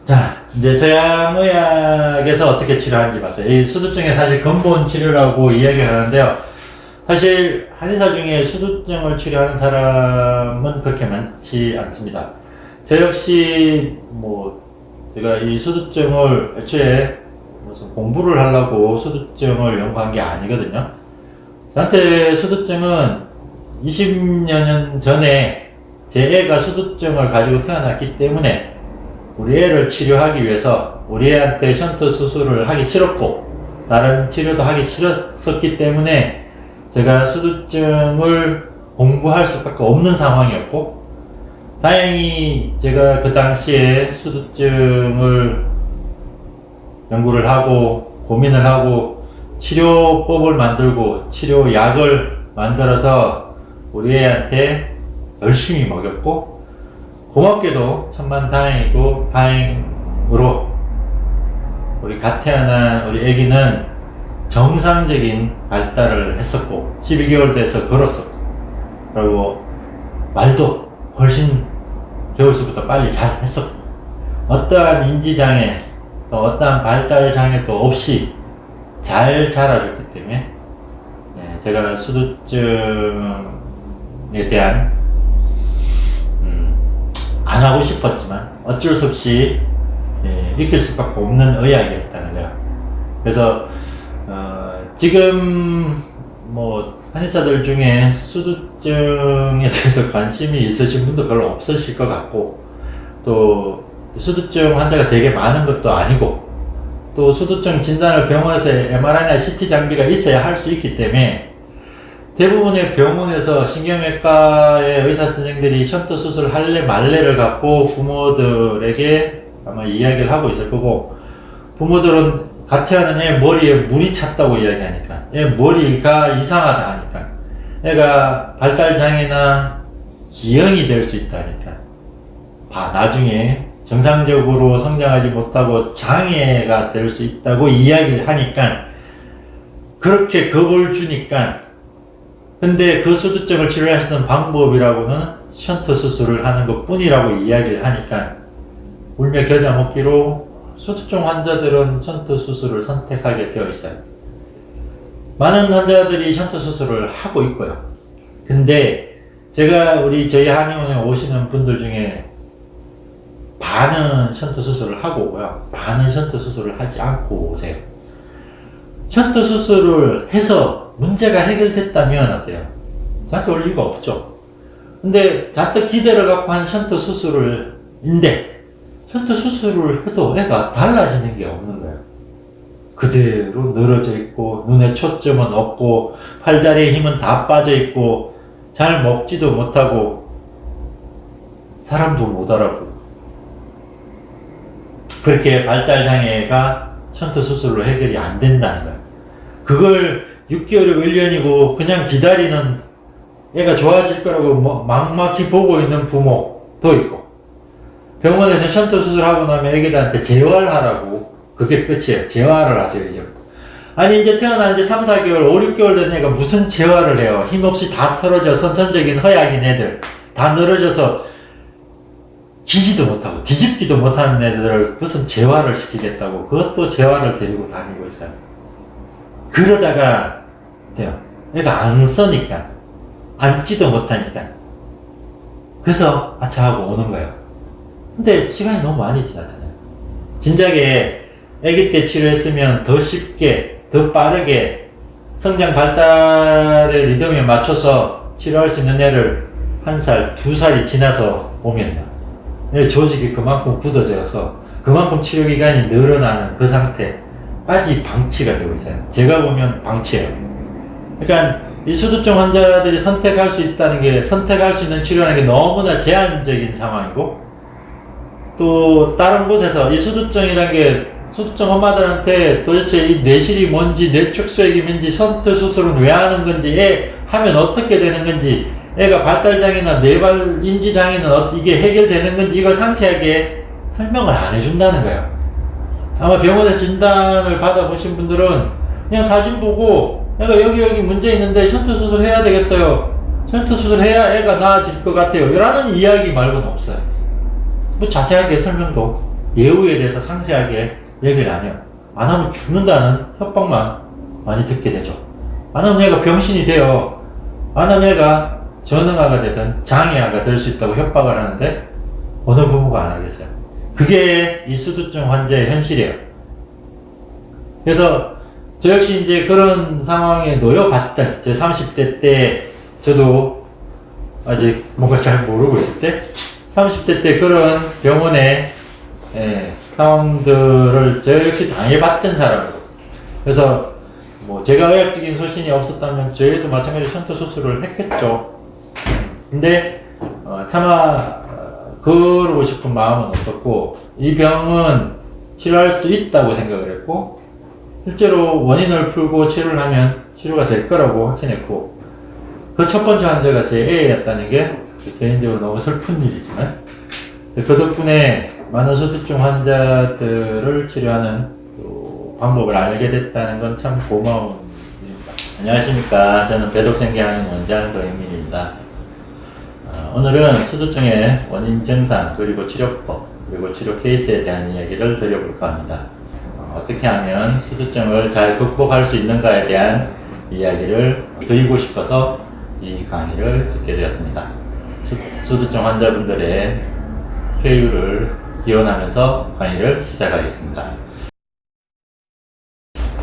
자, 이제 서양의학에서 어떻게 치료하는지 봤어요. 이 수두증의 사실 근본 치료라고 이야기를 하는데요. 사실 한의사 중에 수두증을 치료하는 사람은 그렇게 많지 않습니다. 저 역시 제가 이 수두증을 애초에 무슨 공부를 하려고 수두증을 연구한 게 아니거든요. 저한테 수두증은 20여 년 전에 제 애가 수두증을 가지고 태어났기 때문에 우리 애를 치료하기 위해서 우리 애한테 션트 수술을 하기 싫었고 다른 치료도 하기 싫었기 때문에 제가 수두증을 공부할 수밖에 없는 상황이었고, 다행히 제가 그 당시에 수두증을 연구를 하고 고민을 하고 치료법을 만들고 치료약을 만들어서 우리 애한테 열심히 먹였고, 고맙게도 천만다행이고 다행으로 우리 갓 태어난 우리 애기는 정상적인 발달을 했었고 12개월 돼서 걸었었고, 그리고 말도 훨씬 겨울서부터 빨리 잘 했었고, 어떠한 인지장애 또 어떠한 발달장애도 없이 잘 자라줬기 때문에 제가 수두증에 대한 안 하고 싶었지만 어쩔 수 없이 익힐 수밖에 없는 의학이었다는 거야. 그래서 지금 한의사들 중에 수두증에 대해서 관심이 있으신 분도 별로 없으실 것 같고, 또 수두증 환자가 되게 많은 것도 아니고, 또 수두증 진단을 병원에서 MRI나 CT 장비가 있어야 할 수 있기 때문에 대부분의 병원에서 신경외과의 의사 선생들이 션트 수술 할래 말래를 갖고 부모들에게 아마 이야기를 하고 있을 거고, 부모들은 갓 태어난 애 머리에 물이 찼다고 이야기하니까, 애 머리가 이상하다 하니까, 애가 발달장애나 기형이 될 수 있다니까, 나중에 정상적으로 성장하지 못하고 장애가 될 수 있다고 이야기를 하니까 그렇게 겁을 주니까, 근데 그 수두증을 치료하시는 방법이라고는 션트 수술을 하는 것 뿐이라고 이야기를 하니까 울며 겨자 먹기로 수두증 환자들은 션트 수술을 선택하게 되어 있어요. 많은 환자들이 션트 수술을 하고 있고요. 근데 제가 저희 한의원에 오시는 분들 중에 반은 션트 수술을 하고 오고요, 반은 션트 수술을 하지 않고 오세요. 션트 수술을 해서 문제가 해결됐다면 어때요? 저한테 올 리가 없죠. 근데 잔뜩 기대를 갖고 한 션트 수술인데 션트 수술을 해도 애가 달라지는 게 없는 거예요. 그대로 늘어져 있고, 눈에 초점은 없고, 팔다리에 힘은 다 빠져 있고, 잘 먹지도 못하고, 사람도 못 알아보고. 그렇게 발달장애가 션트 수술로 해결이 안 된다는 거예요. 그걸 6개월이고 1년이고 그냥 기다리는, 애가 좋아질 거라고 막막히 보고 있는 부모도 있고, 병원에서 션트 수술하고 나면 애기들한테 재활하라고, 그게 끝이에요. 재활을 하세요, 이제부터. 아니, 이제 태어난 지 3, 4개월, 5, 6개월 된 애가 무슨 재활을 해요? 힘없이 다 털어져 선천적인 허약인 애들, 다 늘어져서 기지도 못하고 뒤집기도 못하는 애들을 무슨 재활을 시키겠다고, 그것도 재활을 데리고 다니고 있어요. 그러다가 돼요. 애가 안 써니까, 앉지도 못하니까, 그래서 아차 하고 오는 거예요. 근데 시간이 너무 많이 지났잖아요. 진작에 아기 때 치료했으면 더 쉽게, 더 빠르게 성장 발달의 리듬에 맞춰서 치료할 수 있는 애를 1살, 2살이 지나서 오면요, 조직이 그만큼 굳어져서 그만큼 치료기간이 늘어나는 그 상태까지 방치가 되고 있어요. 제가 보면 방치예요. 그러니까 이 수두증 환자들이 선택할 수 있다는 게, 선택할 수 있는 치료라는 게 너무나 제한적인 상황이고, 또 다른 곳에서 이 수두증이라는 게 수두증 엄마들한테 도대체 이 뇌실이 뭔지, 뇌축소액이 뭔지, 션트 수술은 왜 하는 건지, 애 하면 어떻게 되는 건지, 애가 발달장애나 뇌발 인지장애는 이게 해결되는 건지, 이걸 상세하게 설명을 안 해준다는 거예요. 아마 병원에서 진단을 받아보신 분들은 그냥 사진 보고, 애가 여기 문제 있는데 션트 수술 해야 되겠어요, 션트 수술 해야 애가 나아질 것 같아요, 라는 이야기 말고는 없어요. 자세하게 설명도 예후에 대해서 상세하게 얘기를 안 해요. 안 하면 죽는다는 협박만 많이 듣게 되죠. 안 하면 얘가 병신이 돼요. 안 하면 얘가 전응아가 되든 장애아가 될 수 있다고 협박을 하는데 어느 부모가 안 하겠어요. 그게 이 수두증 환자의 현실이에요. 그래서 저 역시 이제 그런 상황에 놓여봤던 제 30대 때 저도 아직 뭔가 잘 모르고 있을 때 30대 때 그런 병원의 상황들을 저 역시 당해봤던 사람이고, 그래서 뭐 제가 의학적인 소신이 없었다면 저희도 마찬가지로 션트 수술을 했겠죠. 근데 차마 그러고 싶은 마음은 없었고, 이 병은 치료할 수 있다고 생각을 했고, 실제로 원인을 풀고 치료를 하면 치료가 될 거라고 확신했고, 그 첫 번째 환자가 제 애였다는 게 개인적으로 너무 슬픈 일이지만, 그 덕분에 많은 수두증 환자들을 치료하는 또 방법을 알게 됐다는 건 참 고마운 일입니다. 안녕하십니까. 저는 배독생계하는 원장 도영민입니다. 오늘은 수두증의 원인 증상, 그리고 치료법, 그리고 치료 케이스에 대한 이야기를 드려볼까 합니다. 어떻게 하면 수두증을 잘 극복할 수 있는가에 대한 이야기를 드리고 싶어서 이 강의를 듣게 되었습니다. 수두증 환자분들의 쾌유를 기원하면서 강의를 시작하겠습니다.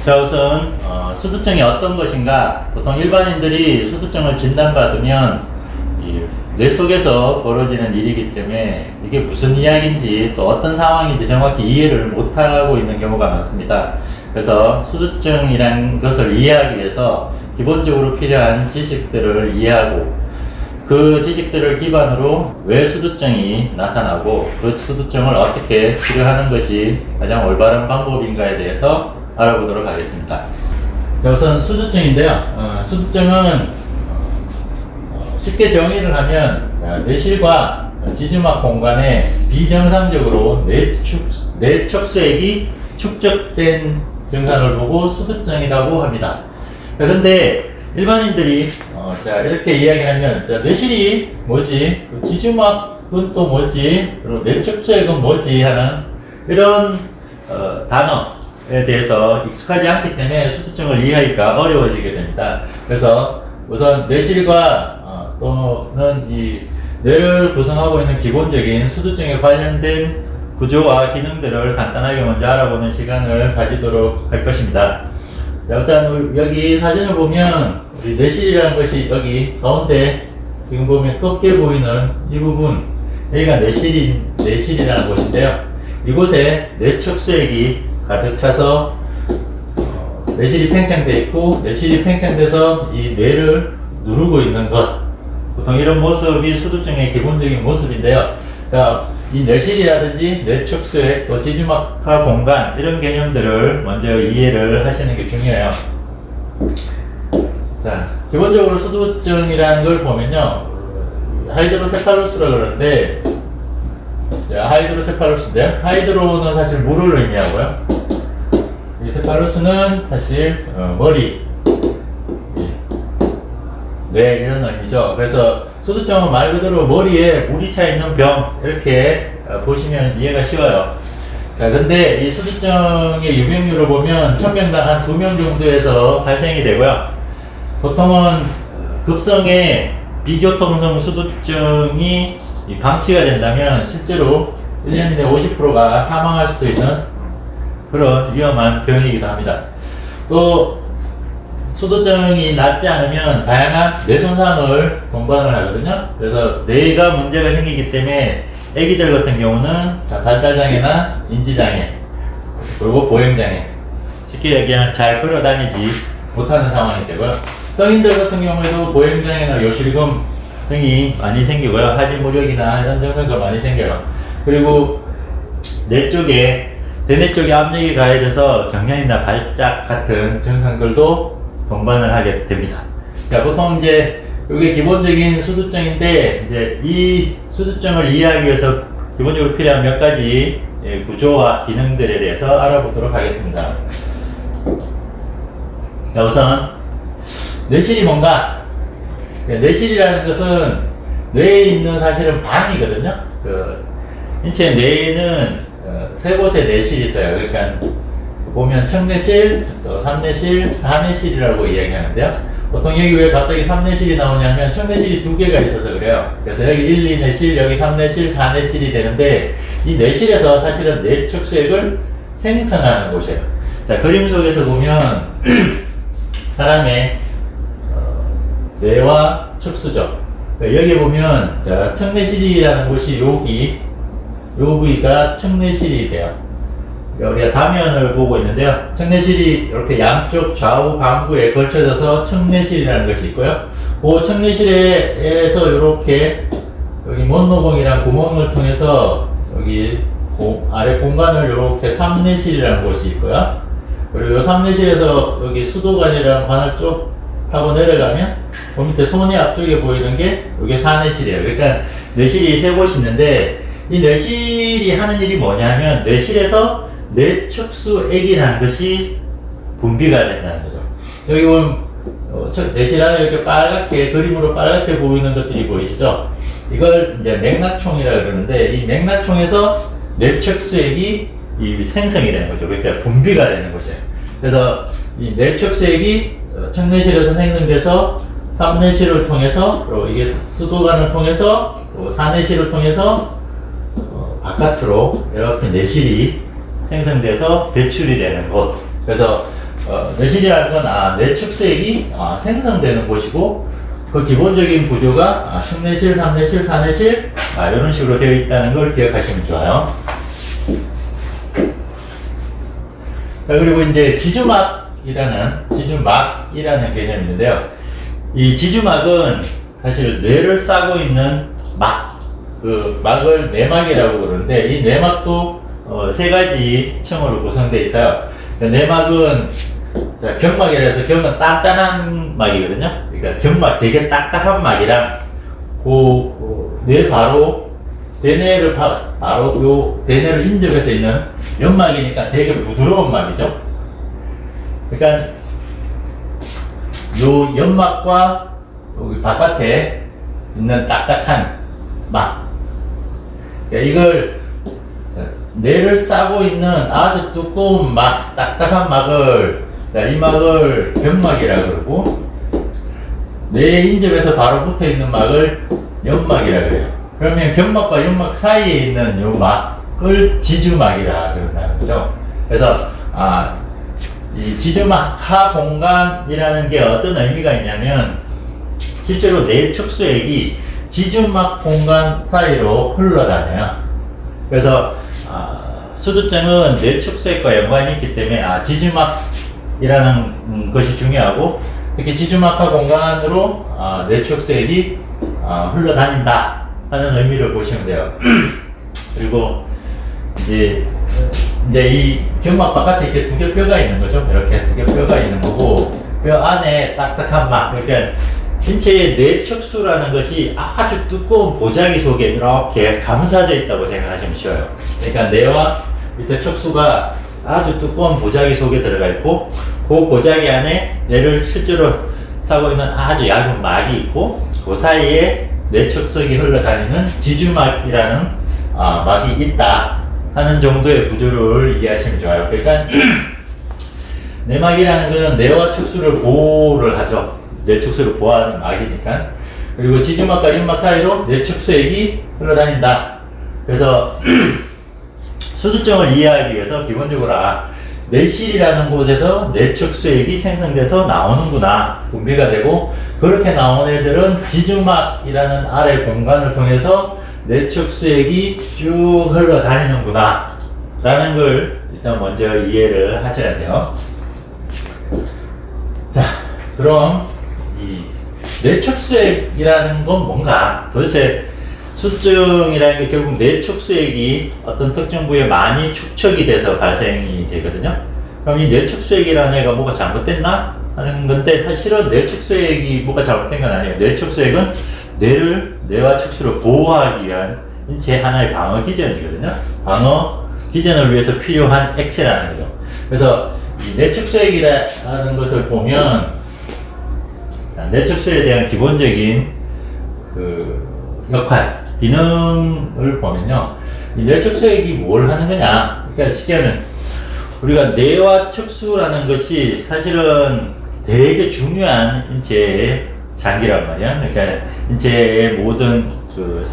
자, 우선 수두증이 어떤 것인가. 보통 일반인들이 수두증을 진단받으면 뇌 속에서 벌어지는 일이기 때문에 이게 무슨 이야기인지 또 어떤 상황인지 정확히 이해를 못하고 있는 경우가 많습니다. 그래서 수두증이라는 것을 이해하기 위해서 기본적으로 필요한 지식들을 이해하고, 그 지식들을 기반으로 왜 수두증이 나타나고 그 수두증을 어떻게 치료하는 것이 가장 올바른 방법인가에 대해서 알아보도록 하겠습니다. 자, 우선 수두증인데요. 수두증은 쉽게 정의를 하면 뇌실과 지주막 공간에 비정상적으로 뇌척수액이 축적된 증상을 보고 수두증이라고 합니다. 그런데 일반인들이 자, 이렇게 이야기하면, 자, 뇌실이 뭐지? 그 지주막은 또 뭐지? 그리고 뇌척수액은 뭐지? 하는 이런 단어에 대해서 익숙하지 않기 때문에 수두증을 이해하기가 어려워지게 됩니다. 그래서 우선 뇌실과 또는 이 뇌를 구성하고 있는 기본적인 수두증에 관련된 구조와 기능들을 간단하게 먼저 알아보는 시간을 가지도록 할 것입니다. 자, 일단 여기 사진을 보면 우리 뇌실이라는 것이 여기 가운데 지금 보면 껍게 보이는 이 부분, 여기가 뇌실이라는 곳인데요. 이곳에 뇌척수액이 가득 차서 뇌실이 팽창되어 있고, 뇌실이 팽창돼서 이 뇌를 누르고 있는 것, 보통 이런 모습이 수두증의 기본적인 모습인데요. 자, 이 뇌실이라든지 뇌척수액, 또 지주막하 공간, 이런 개념들을 먼저 이해를 하시는 게 중요해요. 자, 기본적으로 수두증이라는 걸 보면요, 하이드로세팔루스라고 그러는데, 자, 하이드로세팔루스인데요. 하이드로는 사실 물을 의미하고요. 이 세팔루스는 사실 머리, 뇌, 이런 의미죠. 그래서 수두증은 말 그대로 머리에 물이 차 있는 병, 이렇게 보시면 이해가 쉬워요. 자, 근데 이 수두증의 유병률을 보면 1000명당 한 2명 정도에서 발생이 되고요. 보통은 급성의 비교통성 수두증이 방치가 된다면 실제로 1년 내 50%가 사망할 수도 있는 그런 위험한 병이기도 합니다. 또 수두증이 낫지 않으면 다양한 뇌 손상을 동반을 하거든요. 그래서 뇌가 문제가 생기기 때문에 애기들 같은 경우는 발달장애나 인지장애, 그리고 보행장애, 쉽게 얘기하면 잘 걸어다니지 못하는 상황이 되고요. 성인들 같은 경우에도 보행장애나 요실금 등이 많이 생기고요. 하지무력이나 이런 증상도 많이 생겨요. 그리고 뇌 쪽에, 대뇌 쪽에 압력이 가해져서 경련이나 발작 같은 증상들도 동반을 하게 됩니다. 자, 보통 이제 이게 기본적인 수두증인데, 이제 이 수두증을 이해하기 위해서 기본적으로 필요한 몇 가지 구조와 기능들에 대해서 알아보도록 하겠습니다. 자, 우선 뇌실이 뭔가? 뇌실이라는 것은 뇌에 있는 사실은 방이거든요. 인체 뇌에는 세 곳에 내실이 있어요. 그러니까 보면 청내실, 또 삼내실, 사내실이라고 이야기하는데요. 보통 여기 왜 갑자기 삼내실이 나오냐면 청내실이 두 개가 있어서 그래요. 그래서 여기 1, 2내실, 여기 3내실, 4내실이 되는데 이 내실에서 사실은 내척수액을 생성하는 곳이에요. 자, 그림 속에서 보면 사람의 뇌와 척수죠. 여기 보면 자, 청내실이라는 곳이 여기 요 부위가 청내실이 돼요. 우리가 다면을 보고 있는데요. 청내실이 이렇게 양쪽 좌우 반부에 걸쳐져서 청내실이라는 것이 있고요. 그 청내실에서 이렇게 여기 mond노공이라는 구멍을 통해서 여기 아래 공간을 이렇게 삼내실이라는 곳이 있고요. 그리고 이 삼내실에서 여기 수도관이라는 관을 쭉 타고 내려가면 그 밑에 손이 앞쪽에 보이는 게 이게 사내실이에요. 그러니까 내실이 세 곳이 있는데 이 내실이 하는 일이 뭐냐면 내실에서 내척수액이라는 것이 분비가 된다는 거죠. 여기 보면 내실 안에 이렇게 빨갛게 그림으로 빨갛게 보이는 것들이 보이시죠? 이걸 이제 맥락총이라 그러는데 이 맥락총에서 내척수액이 이 생성이 되는 거죠. 그러니까 분비가 되는 거죠. 그래서 이 내척수액이 청내실에서 생성돼서 삼내실을 통해서 그리고 이게 수도관을 통해서 또 사내실을 통해서 바깥으로 이렇게 내실이 생성돼서 배출이 되는 곳. 그래서 내실이라는 건 내척수액이 생성되는 곳이고 그 기본적인 구조가 청내실, 삼내실, 사내실 이런 식으로 되어 있다는 걸 기억하시면 좋아요. 자, 그리고 이제 지주막이라는 개념이 있는데요. 이 지주막은 사실 뇌를 싸고 있는 막, 그 막을 내막이라고 그러는데 이 내막도 세 가지 층으로 구성되어 있어요. 내막은 자, 경막이라 해서 경은 단단한 막이거든요. 그러니까 경막 되게 딱딱한 막이랑 뇌 바로 대뇌를 바로 요 대뇌를 인접해서 있는 연막이니까 되게 부드러운 막이죠. 그러니까 요 연막과 여기 바깥에 있는 딱딱한 막, 그러니까 이걸 뇌를 싸고 있는 아주 두꺼운 막, 딱딱한 막을, 자, 이 막을 경막이라 그러고, 뇌에 인접해서 바로 붙어 있는 막을 연막이라 그래요. 그러면 경막과 연막 사이에 있는 요 막을 지주막이라 그런다는 거죠. 그래서, 이 지주막 하 공간이라는 게 어떤 의미가 있냐면, 실제로 내척수액이 지주막 공간 사이로 흘러다녀요. 그래서 수두증은 내척수액과 연관이 있기 때문에 지주막이라는 것이 중요하고 특히 지주막하 공간으로 내척수액이 흘러다닌다 하는 의미를 보시면 돼요. 그리고 이제 이 경막 바깥에 이렇게 두 개 뼈가 있는 거죠. 이렇게 두 개 뼈가 있는 거고 뼈 안에 딱딱한 막, 그러니까 신체의 뇌척수라는 것이 아주 두꺼운 보자기 속에 이렇게 감싸져 있다고 생각하시면 쉬워요. 그러니까 뇌와 밑에 척수가 아주 두꺼운 보자기 속에 들어가 있고 그 보자기 안에 뇌를 실제로 싸고 있는 아주 얇은 막이 있고 그 사이에 뇌척수액이 흘러다니는 지주막이라는 막이 있다 하는 정도의 구조를 이해하시면 좋아요. 그러니까 내막이라는 것은 뇌와 척수를 보호를 하죠. 뇌척수를 보호하는 막이니까. 그리고 지주막과 연막 사이로 뇌척수액이 흘러다닌다. 그래서 수두증을 이해하기 위해서 기본적으로 내실이라는 곳에서 뇌척수액이 생성돼서 나오는구나, 분비가 되고 그렇게 나온 애들은 지주막이라는 아래 공간을 통해서 뇌척수액이 쭉 흘러다니는구나 라는 걸 일단 먼저 이해를 하셔야 돼요. 자, 그럼 이 뇌척수액이라는 건 뭔가? 도대체 수두증이라는 게 결국 뇌척수액이 어떤 특정 부위에 많이 축적이 돼서 발생이 되거든요. 그럼 이 뇌척수액이라는 애가 뭐가 잘못됐나 하는 건데 사실은 뇌척수액이 뭐가 잘못된 건 아니에요. 뇌척수액은 뇌와 척수를 보호하기 위한 인체의 하나의 방어 기전이거든요. 방어 기전을 위해서 필요한 액체라는 거죠. 그래서 이 뇌척수액이라는 것을 보면 뇌척수에 대한 기본적인 그 역할, 기능을 보면요. 이 뇌척수액이 뭘 하는 거냐? 그러니까 쉽게 하면 우리가 뇌와 척수라는 것이 사실은 되게 중요한 인체의 장기란 말이야. 그러니까 인체의 모든 그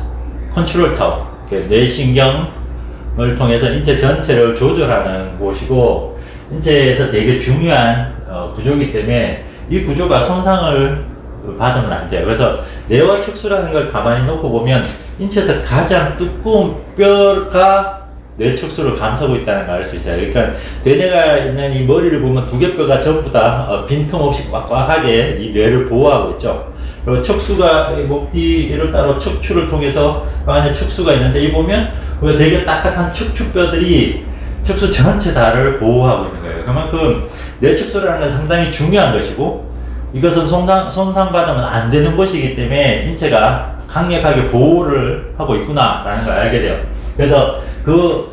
컨트롤 타워, 뇌신경을 통해서 인체 전체를 조절하는 곳이고 인체에서 되게 중요한 구조이기 때문에 이 구조가 손상을 받으면 안 돼요. 그래서 뇌와 척수라는 걸 가만히 놓고 보면 인체에서 가장 두꺼운 뼈가 뇌척수를 감싸고 있다는 걸 알 수 있어요. 그러니까 뇌내가 있는 이 머리를 보면 두개뼈가 전부 다 빈틈없이 꽉꽉하게 이 뇌를 보호하고 있죠. 그리고 척수가 목 뒤를 따로 척추를 통해서 안에 척수가 있는데 이 보면 되게 딱딱한 척추뼈들이 척수 전체 다를 보호하고 있는 거예요. 그만큼 뇌척수라는 건 상당히 중요한 것이고 이것은 손상받으면 안 되는 것이기 때문에 인체가 강력하게 보호를 하고 있구나라는 걸 알게 돼요. 그래서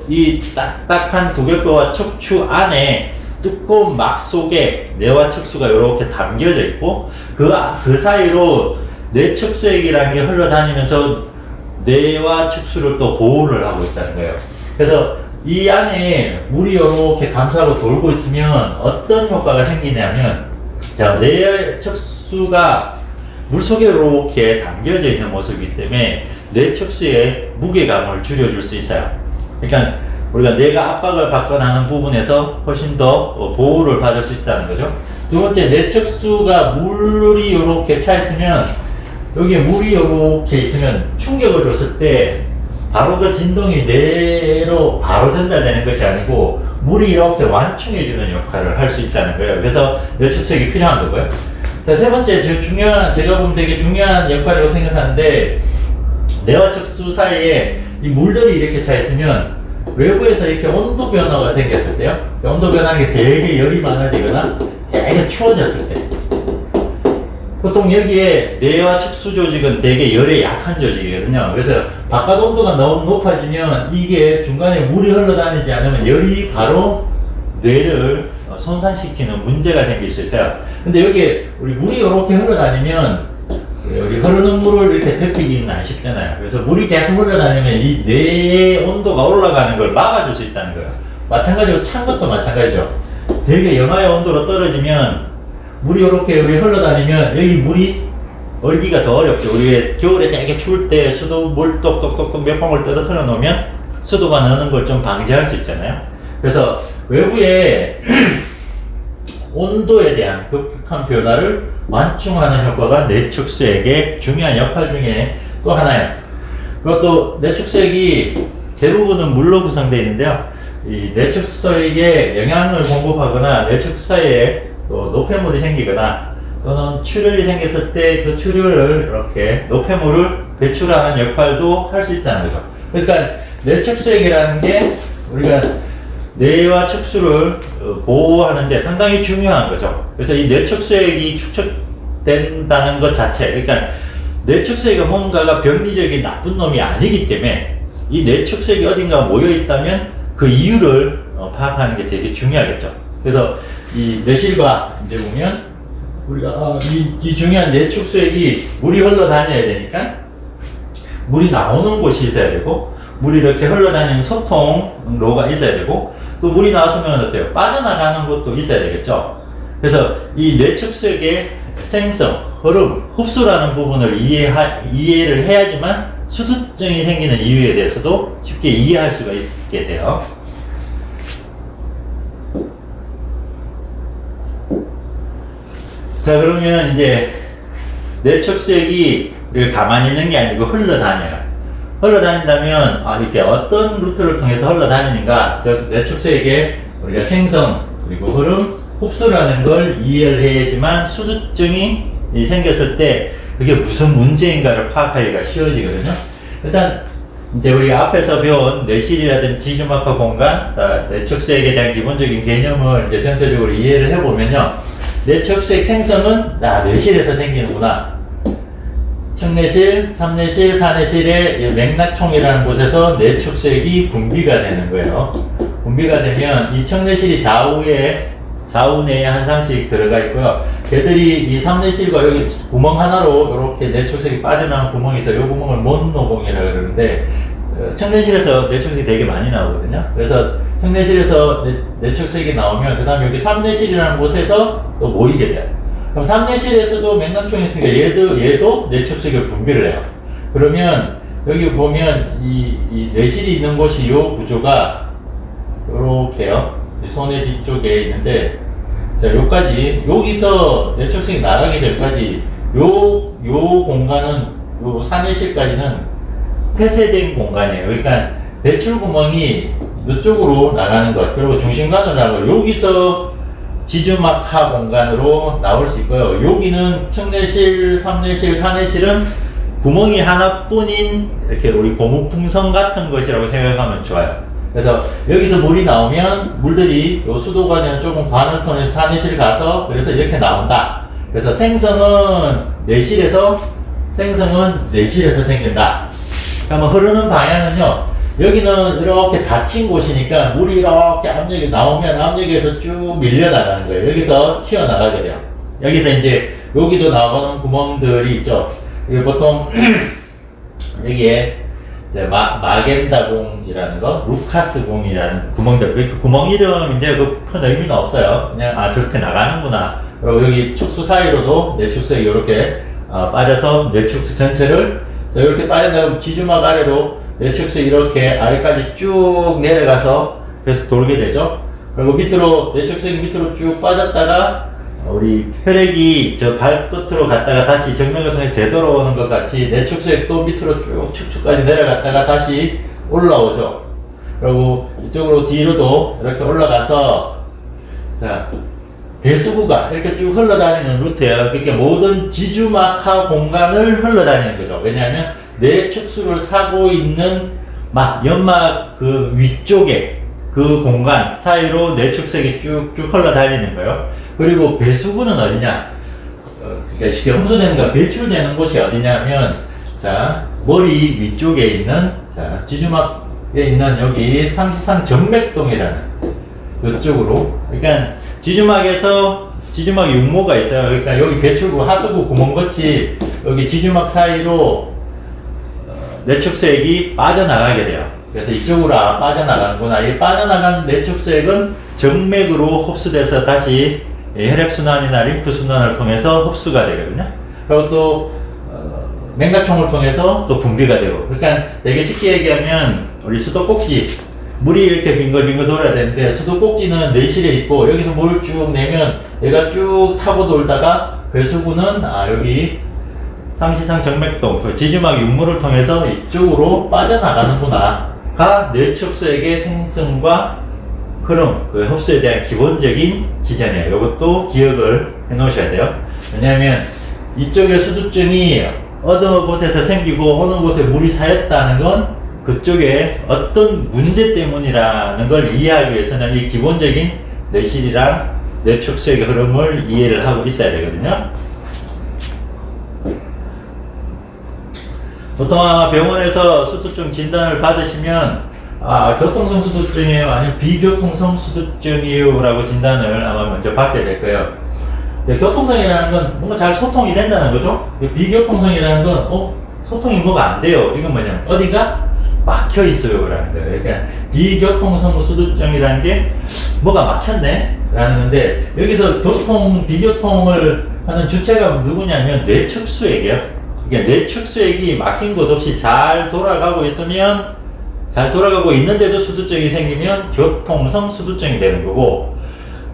이 딱딱한 두개뼈와 척추 안에 두꺼운 막 속에 뇌와 척수가 이렇게 담겨져 있고 그 사이로 뇌척수액이라는 게 흘러다니면서 뇌와 척수를 또 보호를 하고 있다는 거예요. 그래서 이 안에 물이 이렇게 감싸고 돌고 있으면 어떤 효과가 생기냐면 자, 뇌척수가 물속에 이렇게 담겨져 있는 모습이기 때문에 뇌척수의 무게감을 줄여줄 수 있어요. 그러니까 우리가 뇌가 압박을 받거나 하는 부분에서 훨씬 더 보호를 받을 수 있다는 거죠. 두 번째, 뇌척수가 물이 이렇게 차 있으면 여기에 물이 이렇게 있으면 충격을 줬을 때 바로 그 진동이 뇌로 바로 전달되는 것이 아니고 물이 이렇게 완충해주는 역할을 할 수 있다는 거예요. 그래서 뇌척수액이 필요한 거고요. 자, 세 번째, 제가 보면 되게 중요한 역할이라고 생각하는데 뇌와 척수 사이에 이 물들이 이렇게 차 있으면 외부에서 이렇게 온도 변화가 생겼을 때요. 온도 변화는 게 되게 열이 많아지거나 되게 추워졌을 때 보통 여기에 뇌와 척수 조직은 되게 열에 약한 조직이거든요. 그래서 바깥 온도가 너무 높아지면 이게 중간에 물이 흘러다니지 않으면 열이 바로 뇌를 손상시키는 문제가 생길 수 있어요. 근데 여기에 우리 물이 이렇게 흘러다니면 우리 흐르는 물을 이렇게 데피기는 안 쉽잖아요. 그래서 물이 계속 흘러다니면 이 뇌의 온도가 올라가는 걸 막아줄 수 있다는 거예요. 마찬가지로 찬 것도 마찬가지죠. 되게 영하의 온도로 떨어지면 물이 이렇게 흘러다니면 여기 물이 얼기가 더 어렵죠. 우리 겨울에 되게 추울 때 수돗물 똑똑똑똑 몇 방울 떨어뜨려 놓으면 수도가 느는 걸 좀 방지할 수 있잖아요. 그래서 외부에 온도에 대한 급격한 변화를 완충하는 효과가 뇌척수액의 중요한 역할 중에 또 하나예요. 그리고 또 뇌척수액이 대부분은 물로 구성되어 있는데요. 이 뇌척수액에 영양을 공급하거나 뇌척수 사이에 또 노폐물이 생기거나 또는 출혈이 생겼을 때 그 출혈을 이렇게 노폐물을 배출하는 역할도 할 수 있다는 거죠. 그러니까 뇌척수액이라는 게 우리가 뇌와 척수를 보호하는데 상당히 중요한 거죠. 그래서 이 뇌척수액이 축적된다는 것 자체, 그러니까 뇌척수액이 뭔가가 병리적인 나쁜 놈이 아니기 때문에 이 뇌척수액이 어딘가 모여 있다면 그 이유를 파악하는 게 되게 중요하겠죠. 그래서 이 뇌실과 이제 보면 우리가 이 중요한 뇌척수액이 물이 흘러다녀야 되니까 물이 나오는 곳이 있어야 되고 물이 이렇게 흘러다니는 소통로가 있어야 되고 또 물이 나왔으면 어때요? 빠져나가는 것도 있어야 되겠죠. 그래서 이 뇌척수액의 생성, 흐름, 흡수라는 부분을 이해를 해야지만 수두증이 생기는 이유에 대해서도 쉽게 이해할 수가 있게 돼요. 자, 그러면 이제 뇌척수액이 우리가 가만히 있는 게 아니고 흘러다녀요. 흘러다닌다면 이렇게 어떤 루트를 통해서 흘러다니는가, 뇌척수액의 우리가 생성 그리고 흐름, 흡수라는 걸 이해를 해야지만 수두증이 생겼을 때 그게 무슨 문제인가를 파악하기가 쉬워지거든요. 일단 이제 우리가 앞에서 배운 뇌실이라든지 지주막하 공간, 뇌척수액에 대한 기본적인 개념을 이제 전체적으로 이해를 해보면요. 뇌척수액 생성은 뇌실에서 생기는구나. 척뇌실, 삼뇌실, 사뇌실의 맥락총이라는 곳에서 뇌척수액이 분비가 되는 거예요. 분비가 되면 이 척뇌실이 좌우내에 한 상씩 들어가 있고요. 걔들이 이 삼뇌실과 여기 구멍 하나로 이렇게 뇌척수액이 빠져나온 구멍이 있어요. 이 구멍을 못노공이라고 그러는데 청내실에서 내축색이 되게 많이 나오거든요. 그래서 청내실에서 내축색이 나오면 그 다음에 여기 삼내실이라는 곳에서 또 모이게 돼요. 그럼 삼내실에서도 맹각총이 있으니까 얘도 내축색을 분비를 해요. 그러면 여기 보면 이 내실이 있는 곳이 이 구조가 요렇게요. 손의 뒤쪽에 있는데, 자, 요까지, 여기서 내축색이 나가기 전까지 요 공간은, 요 산내실까지는 폐쇄된 공간이에요. 그러니까 배출 구멍이 이쪽으로 나가는 것, 그리고 중심관으로 나가고, 여기서 지주막하 공간으로 나올 수 있고요. 여기는 청내실, 삼내실, 산내실은 구멍이 하나뿐인 이렇게 우리 고무풍선 같은 것이라고 생각하면 좋아요. 그래서 여기서 물이 나오면 물들이 요 수도관이나 조금 관을 통해서 산내실 가서 그래서 이렇게 나온다. 그래서 생성은 내실에서 생긴다. 그러면 흐르는 방향은요. 여기는 이렇게 닫힌 곳이니까 물이 이렇게 압력이 나오면 압력에서 쭉 밀려나가는 거예요. 여기서 튀어나가게 돼요. 여기서 이제 여기도 나가는 구멍들이 있죠. 이게 보통 여기에 이제 마겐다공이라는 거, 루카스공이라는 구멍들. 그 구멍 이름인데 큰 의미는 없어요. 그냥 저렇게 나가는구나. 그리고 여기 축수 사이로도 내축색이 이렇게 빠져서 내축색 전체를 이렇게 빠져나가고 지주막 아래로 내축색이 이렇게 아래까지 쭉 내려가서 계속 돌게 되죠. 그리고 밑으로 내축색이 밑으로 쭉 빠졌다가 우리 혈액이 저 발끝으로 갔다가 다시 정맥을 통해서 되돌아오는 것 같이 내축색도 밑으로 쭉 축축까지 내려갔다가 다시 올라오죠. 그리고 이쪽으로 뒤로도 이렇게 올라가서 자 배수구가 이렇게 쭉 흘러다니는 루트예요. 그러니까 모든 지주막하 공간을 흘러다니는 거죠. 왜냐하면 내축수를 사고 있는 연막 그 위쪽에 그 공간 사이로 내축색이 쭉쭉 흘러다니는 거예요. 그리고 배수구는 어디냐? 그러니까 쉽게 흡수되는 거, 배출되는 곳이 어디냐면, 자, 머리 위쪽에 있는, 자, 지주막에 있는 여기 상시상 정맥동이라는 이쪽으로. 그러니까 지주막에서 지주막 육모가 있어요. 그러니까 여기 배출구, 하수구 구멍같이 여기 지주막 사이로 내축색이 빠져나가게 돼요. 그래서 이쪽으로 빠져나가는구나. 이 빠져나간 내축색은 정맥으로 흡수돼서 다시 혈액순환이나 림프순환을 통해서 흡수가 되거든요. 그리고 또 맹각총을 통해서 또 분비가 되고. 그러니까 되게 쉽게 얘기하면 우리 수도꼭지 물이 이렇게 빙글빙글 돌아야 되는데 수도꼭지는 내실에 있고 여기서 물을 쭉 내면 얘가 쭉 타고 돌다가 배수구는 여기 상시상 정맥동 그 지주막 육물을 통해서 이쪽으로 빠져나가는구나가 내축수액의 생성과 흐름, 그 흡수에 대한 기본적인 기전이에요. 이것도 기억을 해 놓으셔야 돼요. 왜냐하면 이쪽에 수두증이 어느 곳에서 생기고 어느 곳에 물이 쌓였다는 건 그쪽에 어떤 문제 때문이라는 걸 이해하기 위해서는 이 기본적인 내실이랑 내축수액의 흐름을 이해를 하고 있어야 되거든요. 보통 병원에서 수두증 진단을 받으시면 교통성 수두증이에요? 아니면 비교통성 수두증이에요? 라고 진단을 아마 먼저 받게 될 거예요. 교통성이라는 건 뭔가 잘 소통이 된다는 거죠? 비교통성이라는 건, 소통이 뭐가 안 돼요. 이건 뭐냐면, 어디가 막혀 있어요. 라는 거예요. 그러니까, 비교통성 수두증이라는 게, 뭐가 막혔네? 라는 건데, 여기서 비교통을 하는 주체가 누구냐면, 뇌측수액이에요. 그러니까 뇌측수액이 막힌 곳 없이 잘 돌아가고 있으면, 잘 돌아가고 있는데도 수두증이 생기면 교통성 수두증이 되는 거고,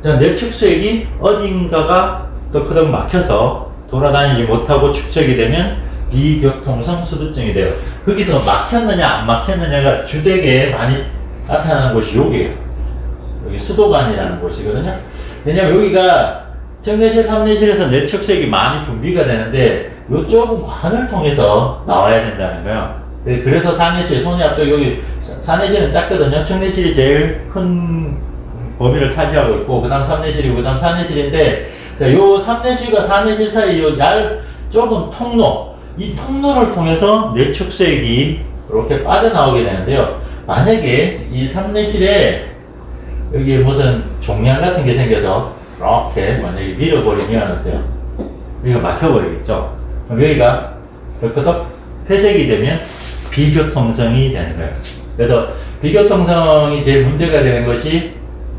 자, 뇌축수액이 어딘가가 더 막혀서 돌아다니지 못하고 축적이 되면 비교통성 수두증이 돼요. 거기서 막혔느냐 안 막혔느냐가 주되게 많이 나타나는 곳이 여기에요. 여기 수도관이라는 곳이거든요. 왜냐면 여기가 정내실, 삼내실에서 뇌축수액이 많이 분비가 되는데 이쪽은 관을 통해서 나와야 된다는 거예요. 그래서 산내실, 손이 앞쪽 여기 산내실은 작거든요. 청내실이 제일 큰 범위를 차지하고 있고 그 다음 삼내실이고 그 다음 산내실인데 자, 요 삼내실과 산내실 사이 요 좁은 통로 이 통로를 통해서 뇌축수액이 이렇게 빠져나오게 되는데요. 만약에 이 삼내실에 여기 무슨 종양 같은 게 생겨서 이렇게 만약에 밀어버리면 어때요? 여기가 막혀버리겠죠. 그럼 여기가 덜커덕 회색이 되면 비교통성이 되는 거예요. 그래서 비교통성이 제일 문제가 되는 것이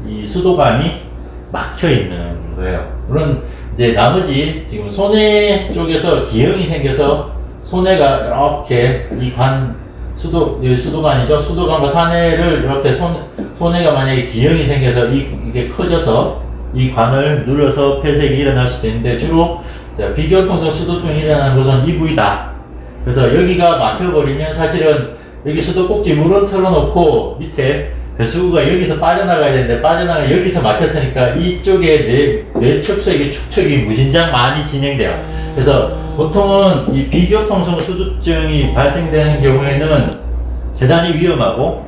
이 수도관이 막혀 있는 거예요. 물론 이제 나머지 지금 소내 쪽에서 기형이 생겨서 소내가 이렇게 이 수도관이죠. 수도관과 산해를 이렇게 소내가 만약에 기형이 생겨서 이게 커져서 이 관을 눌러서 폐색이 일어날 수도 있는데 주로 비교통성 수도증이 일어나는 곳은 이 부위다. 그래서 여기가 막혀버리면 사실은 여기 수도꼭지 물은 틀어놓고 밑에 배수구가 여기서 빠져나가야 되는데 여기서 막혔으니까 이쪽에 뇌척수액의 축척이 무진장 많이 진행돼요. 그래서 보통은 이 비교통성 수두증이 발생되는 경우에는 대단히 위험하고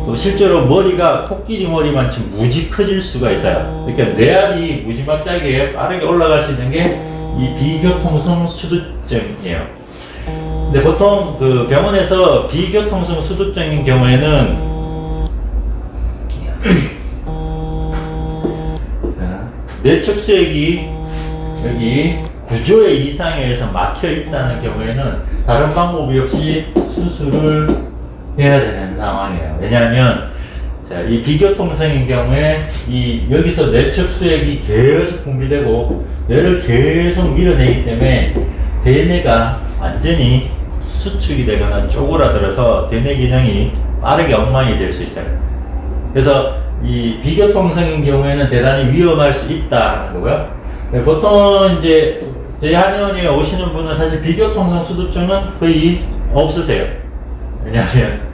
또 실제로 머리가 코끼리 머리만큼 무지 커질 수가 있어요. 그러니까 뇌압이 무지막지하게 빠르게 올라갈 수 있는 게 이 비교통성 수두증이에요. 근데 보통 그 병원에서 비교통성 수두증인 경우에는 뇌척수액이 여기 구조의 이상에 의해서 막혀 있다는 경우에는 다른 방법이 없이 수술을 해야 되는 상황이에요. 왜냐하면 이 비교통성인 경우에 여기서 뇌척수액이 계속 분비되고 뇌를 계속 밀어내기 때문에 대뇌가 완전히 수축이 되거나 쪼그라들어서 대뇌 기능이 빠르게 엉망이 될 수 있어요. 그래서 이 비교통성인 경우에는 대단히 위험할 수 있다는 거고요. 보통 이제 저희 한의원에 오시는 분은 사실 비교통성 수두증은 거의 없으세요. 왜냐하면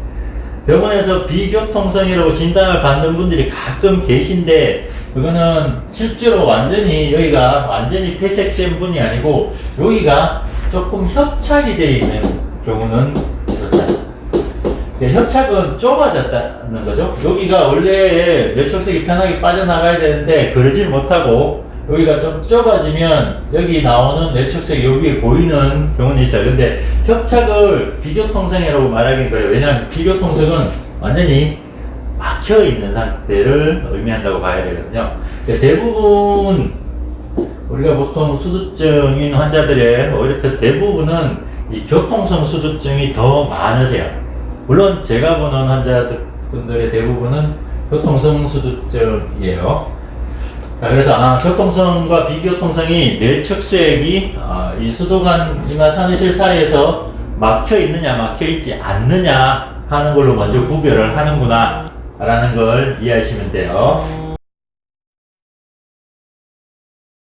병원에서 비교통성이라고 진단을 받는 분들이 가끔 계신데 그거는 실제로 여기가 완전히 폐색된 분이 아니고 여기가 조금 협착이 되어 있는 경우는 있었어요. 협착은 좁아졌다는 거죠. 여기가 원래 뇌척색이 편하게 빠져나가야 되는데 그러질 못하고 여기가 좀 좁아지면 여기 나오는 뇌척색이 여기에 보이는 경우는 있어요. 근데 협착을 비교통성이라고 말하기는 그래요. 왜냐하면 비교통성은 완전히 막혀 있는 상태를 의미한다고 봐야 되거든요. 대부분 우리가 보통 수두증인 환자들의 오히려 대부분은 이 교통성 수두증이 더 많으세요. 물론 제가 보는 환자분들의 대부분은 교통성 수두증이에요. 자, 그래서 교통성과 비교통성이 뇌척수액이 이 수도관이나 산후실 사이에서 막혀 있느냐 막혀 있지 않느냐 하는 걸로 먼저 구별을 하는구나 라는 걸 이해하시면 돼요.